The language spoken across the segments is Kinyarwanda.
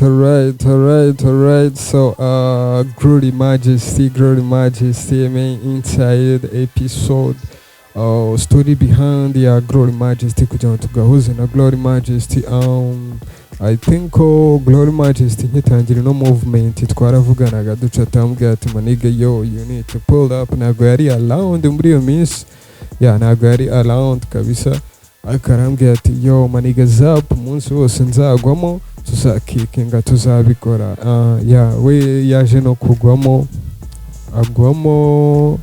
alright. So, Glory Majesty, main inside episode. Story behind the Glory Majesty kugira ngo tugahuze na Glory Majesty. I think Glory Majesty nkitangira no movement twaravuganaga duca tambwe ati maniga yo you need to pull up, ntago yari around muri iyo minsi, ntago yari around kabisa. Akarambwira ati yo maniga zap umunsi wose nzagwamo tuzakikinga tuzabikora. We yaje no kugwamo agwamo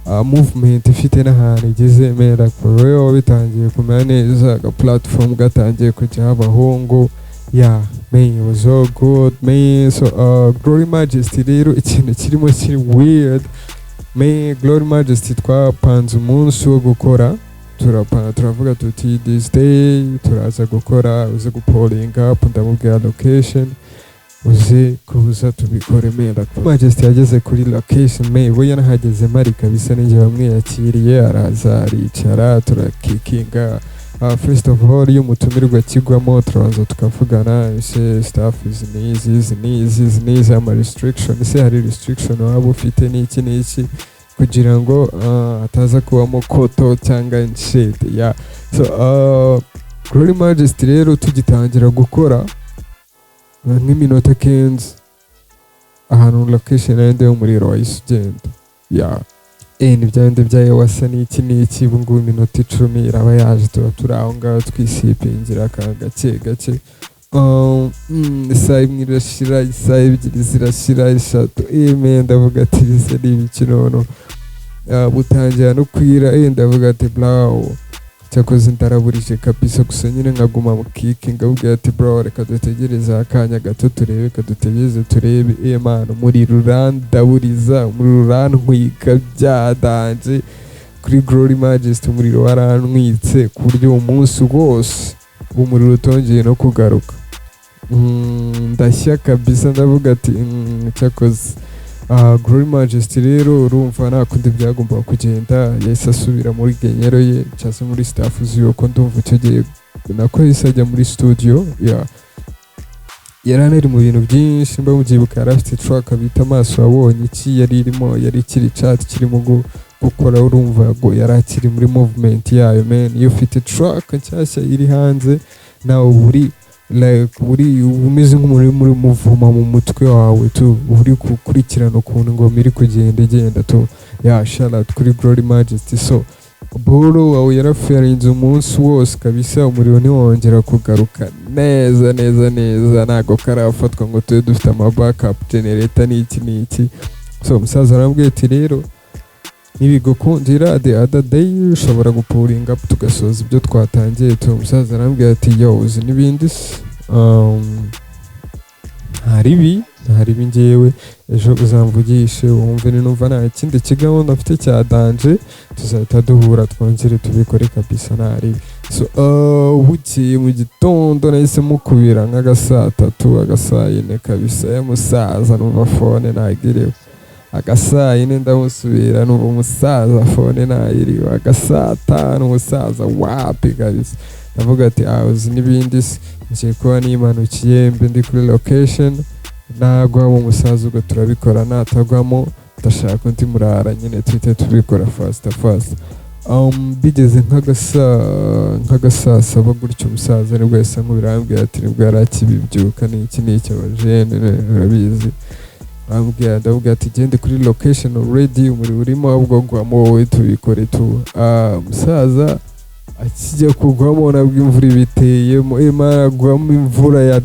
movement ifite n'ahantu igeze mera for real, bitangiye kumera neza, aga platform gatangiye kujya abahungu. Man, it was all good, man. So Glory Majesty rero ikintu kirimo kiri weird, man. Glory Majesty twapanze umunsi wo gukora, turavuga tuti this day turaza gukora, uze gupolling up, ndamubwira location uze kuza tubikore mera. Majesty yageze kuri location, man, we yanahageze mari kabisa, ninjye bamwiyakiriye, araza aricara turakikinga. First of all iyo umutumirwa kigwamo turabanza tukavugana, ese staff is nizi ama restriction, ese hari restriction waba ufite n'iki kugira ngo ataza kubamo koto cyangwa shit. So Glory Majesty rero tugitangira gukora nk'iminota kenzi ahantu location yende yo muri Royce ugenda. Nibyande byayo wasa n'iki bungu iminota 10 iraba yaje turi aho ngaho twisipingira gake. Isaha imwe irashira, isaha ebyiri zirashira, eshatu. Ndavuga ati bise n'ibikinono butangira no kwira. Ndavuga ati bro cyakoze ndaraburije kabisa, gusa nyine nkaguma mu kikinga ubwo ati bro reka dutegereze akanya gato turebe, kadutegereze turebe. Man, muri rurandaburiza, muri rurantwika byadanje kuri Glory Majesty, umuriro warantwitse ku buryo umunsi wose umuriro utongeye no kugaruka. Ndashya kabisa, ndavuga ati cyakoze. Glory Majesty rero urumva nta kundi byagomba kugenda, yahise asubira muri genyero ye cyangwa muri staff ziyo ko ndumva icyo gihe nako yahise ajya muri studio. Yari mu bintu byinshi, mba mubyibuka yari afite track bita amaso wabonye iki yari irimo, yari ikiri chat kirimo gukora, urumva ngo yari akiri muri movement yayo. Man, iyo ufite track nshyashya iri hanze nawe uri umeze nk'umuri muri muvuma mu mutwe wawe tu, uri gukurikirana ukuntu ngoma iri kugenda tu. Shout out kuri Glory Majesty. So boro wawe yarafarinze umunsi wose kabisa, umuriro ntiwongera kugaruka neza, ntago karafatwa ngo tube dufite ama backup generator n'iki. So umusaza arambwiye ati rero nibigukundira the other day ushobora gupuling up tugasoza ibyo twatangiye tu. Umusaza arambwiye ati yo uzi n'ibindi haribi ngewe ejo uzamvugishe wumve ninumva nta kindi kigahunda afite cya danje tuzahita duhura twongere tubikore kabisa ntaribi. So bukiye mu gitondo nahise mukubira nk'agasaa 3 agasaa 4 kabisa, ya musaza numva phone nagirewe. Agasaa 4 ndamusubira numva umusaza phone nayiriwe. Agasaa 5 umusaza wapi kabisa, ndavuga ati uzi n'ibindi ngiye kuba nimanukiye mbe ndi kuri location, nagwamo umusaza ubwo turabikora, natagwamo ndashaka undi murara nyine tuhite tubikora fast. Bigeze nk'agasaa 7 gutyo umusaza nibwo yasa nk'ubirambwira ati nibwo yari akibibyuka n'iki abajene urabizi. Ndavuga ati gende kuri location already, umuri urimo ahubwo gwamo wowe tubikore tu. Umusaza akijya kugwamo nabwo imvura ibiteyemo, maragwamo imvura ya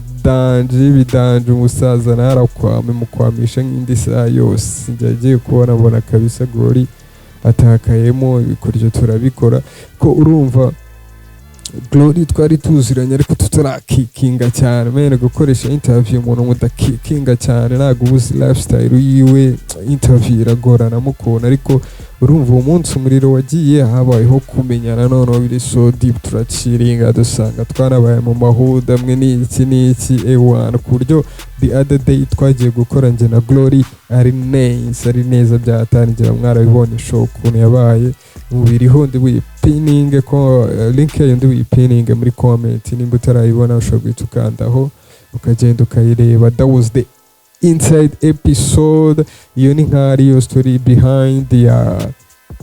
bidanje umusaza mukwamisha nk'indi saa yose. Njyagiye kubona kabisa Glory atakayemo ibikoryo turabikora ko urumva Glory twari tuziranye ariko tutarakikinga cyane. Mene gukoresha interview umuntu mudakikinga cyane ntago ubuzi lifestyle yiwe, interview iragorana mukona. Ariko urumva umunsi umuriro wagiye habayeho kumenyana, noneho biri so deep, turaciringa dusanga twanabaye mu mahuda amwe n'iki ku buryo the other day twagiye gukora nje na Glory ari neza byatangira, mwarabibonye show ukuntu yabaye. Mubiriho ndi wipininge ko link yayo ndi wipininge muri comment, nimba utarayibona ushobora guhita ukandaho ukagenda ukayireba. That was the inside episode. Iyo ni nka ariyo story behind ya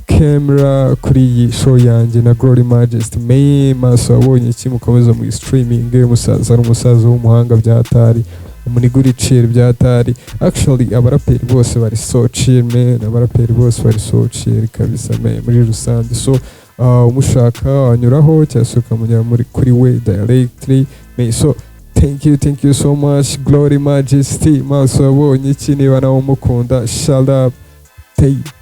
camera kuri iyi show yanjye na Glory Majesty. Maso wabonye iki? Mukomeza mu streaming. Musaza ari umusaza w'umuhanga byatari, umunigura iciro byatari. Actually abaraperi bose bari so chill man, abaraperi bose bari so chill kabisa man muri rusange. So umushaka wanyuraho cyangwa se ukamunyura kuri we directly man. So thank you so much Glory Majesty. Maso wabonye iki? Niba nawe umukunda, shout up.